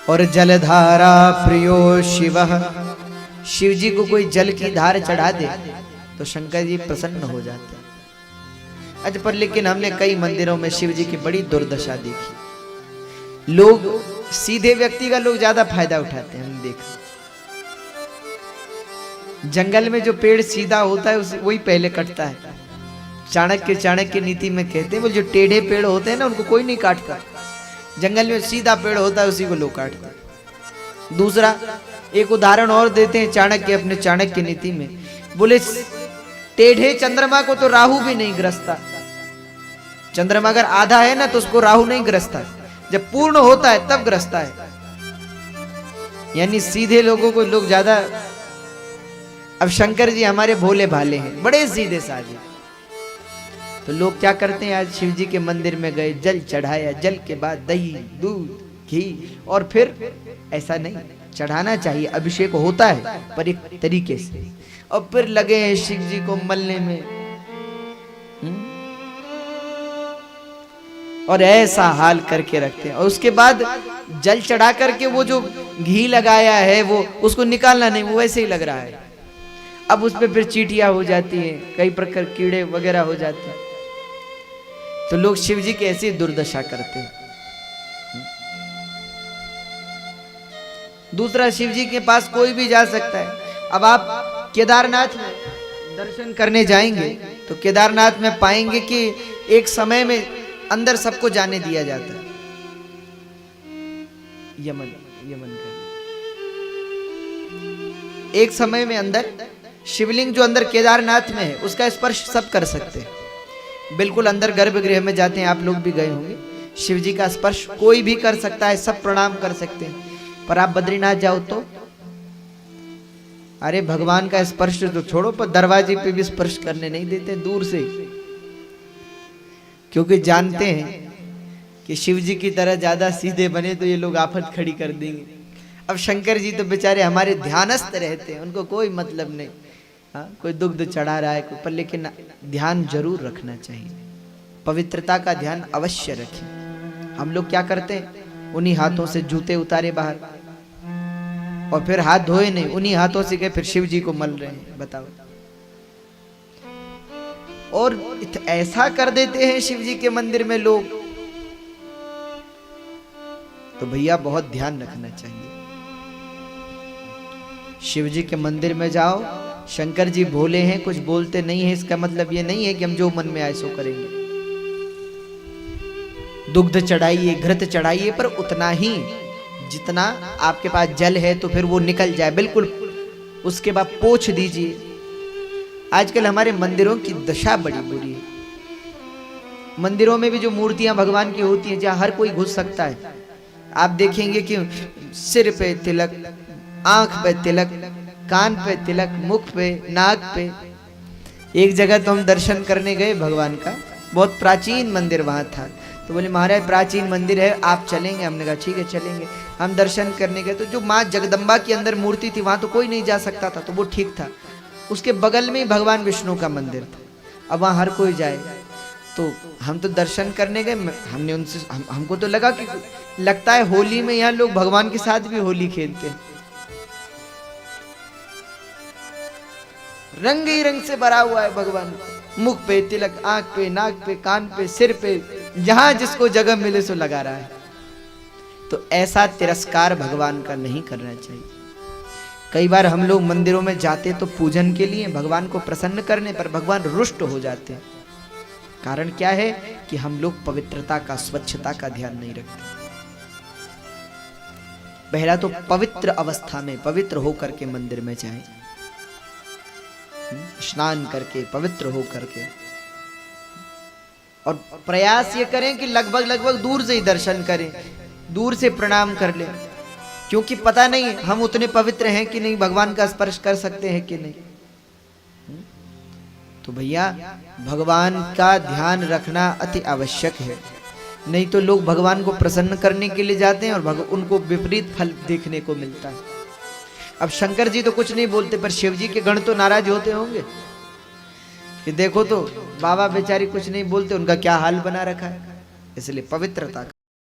और जलधारा प्रियो शिव, शिव जी को कोई जल की धार चढ़ा दे तो शंकर जी प्रसन्न हो जाते हैं। अच्छा, पर लेकिन हमने कई मंदिरों में शिव जी की बड़ी दुर्दशा देखी। लोग सीधे व्यक्ति का लोग ज्यादा फायदा उठाते हैं। हमने देखा जंगल में जो पेड़ सीधा होता है उसे वही पहले कटता है। चाणक्य नीति में कहते हैं वो जो टेढ़े पेड़ होते हैं ना उनको कोई नहीं काटता। जंगल में सीधा पेड़ होता है उसी को लोग काटते हैं। दूसरा एक उदाहरण और देते हैं चाणक्य अपने चाणक्य नीति में, बोले टेढ़े चंद्रमा को तो राहु भी नहीं ग्रसता। चंद्रमा अगर आधा है ना तो उसको राहु नहीं ग्रसता, जब पूर्ण होता है तब ग्रसता है। यानी सीधे लोगों को लोग ज्यादा। अब शंकर जी हमारे भोले भाले हैं, बड़े सीधे साधे। तो लोग क्या करते हैं, आज शिव जी के मंदिर में गए, जल चढ़ाया, जल के बाद दही दूध घी, और फिर ऐसा नहीं चढ़ाना चाहिए, अभिषेक होता है पर एक तरीके से, और फिर लगे हैं शिव जी को मलने में। और ऐसा हाल करके रखते हैं। और उसके बाद जल चढ़ा करके वो जो घी लगाया है वो उसको निकालना नहीं, वो वैसे ही लग रहा है। अब उस पे फिर चींटियां हो जाती हैं, कई प्रकार कीड़े वगैरह हो जाते हैं। तो लोग शिव जी की ऐसी दुर्दशा करते हैं। दूसरा, शिव जी के पास कोई भी जा सकता है। अब आप केदारनाथ में दर्शन करने जाएंगे तो केदारनाथ में पाएंगे कि एक समय में अंदर सबको जाने दिया जाता है। यमन एक समय में अंदर शिवलिंग जो अंदर केदारनाथ में है उसका स्पर्श सब कर सकते हैं। बिल्कुल अंदर गर्भगृह में जाते हैं, आप लोग भी गए होंगे। शिव जी का स्पर्श कोई भी कर सकता है, सब प्रणाम कर सकते हैं। पर आप बद्रीनाथ जाओ तो अरे भगवान का स्पर्श तो छोड़ो, पर दरवाजे पे भी स्पर्श करने नहीं देते, दूर से, क्योंकि जानते हैं कि शिव जी की तरह ज्यादा सीधे बने तो ये लोग आफत खड़ी कर देंगे। अब शंकर जी तो बेचारे हमारे ध्यानस्थ रहते हैं, उनको कोई मतलब नहीं। हाँ, कोई दुग्ध चढ़ा रहा है कोई, पर लेकिन ध्यान जरूर रखना चाहिए, पवित्रता का ध्यान अवश्य रखें। हम लोग क्या करते हैं, उन्हीं हाथों से जूते उतारे बाहर और फिर हाथ धोए नहीं, उन्हीं हाथों से गए फिर शिव जी को मल रहे हैं, बताओ। और ऐसा कर देते हैं शिव जी के मंदिर में लोग, तो भैया बहुत ध्यान रखना चाहिए। शिव जी के मंदिर में जाओ, शंकर जी भोले हैं, कुछ बोलते नहीं है, इसका मतलब ये नहीं है कि हम जो मन में आए सो करेंगे। दुग्ध चढ़ाइए, घृत चढ़ाइए, पर उतना ही जितना आपके पास जल है तो फिर वो निकल जाए, बिल्कुल। उसके बाद पोंछ दीजिए। आजकल हमारे मंदिरों की दशा बड़ी बुरी है। मंदिरों में भी जो मूर्तियां भगवान की होती हैं, जहां हर कोई घुस सकता है, आप देखेंगे कि सिर पे तिलक, आंख पे तिलक, कान पे तिलक, मुख पे, नाक पे। एक जगह तो हम दर्शन करने गए भगवान का, बहुत प्राचीन मंदिर वहां था। तो बोले महाराज प्राचीन मंदिर है, आप चलेंगे? हमने कहा ठीक है चलेंगे। हम दर्शन करने गए तो जो माँ जगदम्बा की अंदर मूर्ति थी वहां तो कोई नहीं जा सकता था, तो वो ठीक था। उसके बगल में ही भगवान विष्णु का मंदिर था। अब वहां हर कोई जाए, तो हम तो दर्शन करने गए। हमने उनसे हमको तो लगा कि लगता है होली में यहाँ लोग भगवान के साथ भी होली खेलते हैं। रंग ही रंग से भरा हुआ है भगवान, मुख पे तिलक, आंख पे, नाक पे, कान पे, सिर पे, जहां जिसको जगह मिले सो लगा रहा है। तो ऐसा तिरस्कार भगवान का नहीं करना चाहिए। कई बार हम लोग मंदिरों में जाते तो पूजन के लिए, भगवान को प्रसन्न करने, पर भगवान रुष्ट हो जाते हैं। कारण क्या है कि हम लोग पवित्रता का, स्वच्छता का ध्यान नहीं रखते। पहला तो पवित्र अवस्था में पवित्र होकर के मंदिर में जाएं, स्नान करके पवित्र हो करके, और प्रयास ये करें कि लगभग दूर से ही दर्शन करें, दूर से प्रणाम कर लें, क्योंकि पता नहीं हम उतने पवित्र हैं कि नहीं, भगवान का स्पर्श कर सकते हैं कि नहीं। तो भैया भगवान का ध्यान रखना अति आवश्यक है। नहीं तो लोग भगवान को प्रसन्न करने के लिए जाते हैं और उनको विपरीत फल देखने को मिलता है। अब शंकर जी तो कुछ नहीं बोलते, पर शिव जी के गण तो नाराज होते होंगे कि देखो तो बाबा बेचारी कुछ नहीं बोलते, उनका क्या हाल बना रखा है। इसलिए पवित्रता